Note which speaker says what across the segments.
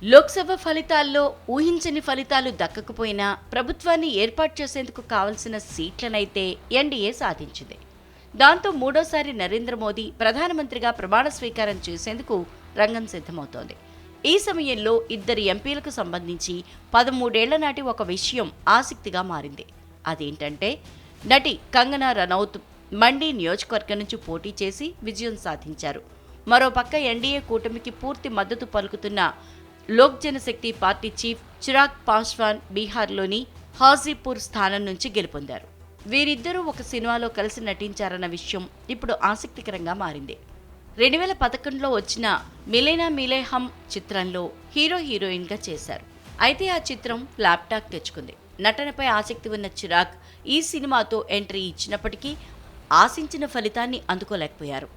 Speaker 1: లోక్సభ ఫలితాల్లో ఊహించని ఫలితాలు దక్కకపోయినా ప్రభుత్వాన్ని ఏర్పాటు చేసేందుకు కావలసిన సీట్లనైతే ఎన్డీఏ సాధించింది. దాంతో మూడోసారి నరేంద్ర మోదీ ప్రధానమంత్రిగా ప్రమాణ స్వీకారం చేసేందుకు రంగం సిద్ధమవుతోంది. ఈ సమయంలో ఇద్దరు ఎంపీలకు సంబంధించి 13 ఏళ్ల నాటి ఒక విషయం ఆసక్తిగా మారింది. అదేంటంటే, నటి కంగనా రనౌత్ మండి నియోజకవర్గం నుంచి పోటీ చేసి విజయం సాధించారు. మరోపక్క ఎన్డీఏ కూటమికి పూర్తి మద్దతు పలుకుతున్న లోక్ జనశక్తి పార్టీ చీఫ్ చిరాగ్ పాస్వాన్ బీహార్లోని హాజీపూర్ స్థానం నుంచి గెలుపొందారు. వీరిద్దరూ ఒక సినిమాలో కలిసి నటించారన్న విషయం ఇప్పుడు ఆసక్తికరంగా మారింది. 2011లో వచ్చిన మిలేనా మిలే హమ్ చిత్రంలో హీరోయిన్గా చేశారు. అయితే ఆ చిత్రం ఫ్లాప్ టాక్ తెచ్చుకుంది. నటనపై ఆసక్తి ఉన్న చిరాగ్ ఈ సినిమాతో ఎంట్రీ ఇచ్చినప్పటికీ ఆశించిన ఫలితాన్ని అందుకోలేకపోయారు.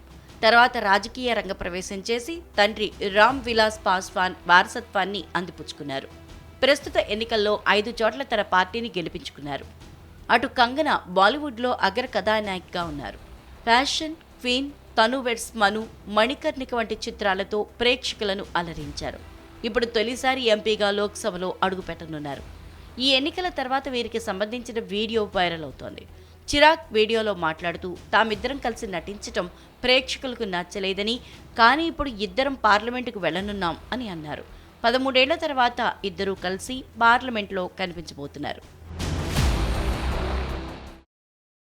Speaker 1: తర్వాత రాజకీయ రంగ ప్రవేశం చేసి తండ్రి రామ్ విలాస్ పాస్వాన్ వారసత్వాన్ని అందిపుచ్చుకున్నారు. ప్రస్తుత ఎన్నికల్లో 5 చోట్ల తన పార్టీని గెలిపించుకున్నారు. అటు కంగన బాలీవుడ్లో అగ్ర కథానాయికగా ఉన్నారు. ఫ్యాషన్ క్వీన్, తను వెడ్స్ మను, మణికర్ణిక వంటి చిత్రాలతో ప్రేక్షకులను అలరించారు. ఇప్పుడు తొలిసారి ఎంపీగా లోక్సభలో అడుగుపెట్టనున్నారు. ఈ ఎన్నికల తర్వాత వీరికి సంబంధించిన వీడియో వైరల్ అవుతోంది. చిరాగ్ వీడియోలో మాట్లాడుతూ తామిద్దరం కలిసి నటించటం ప్రేక్షకులకు నచ్చలేదని, కానీ ఇప్పుడు ఇద్దరం పార్లమెంటుకు వెళ్లనున్నాం అని అన్నారు. 13 ఏళ్ల తర్వాత ఇద్దరూ కలిసి పార్లమెంట్లో కనిపించబోతున్నారు.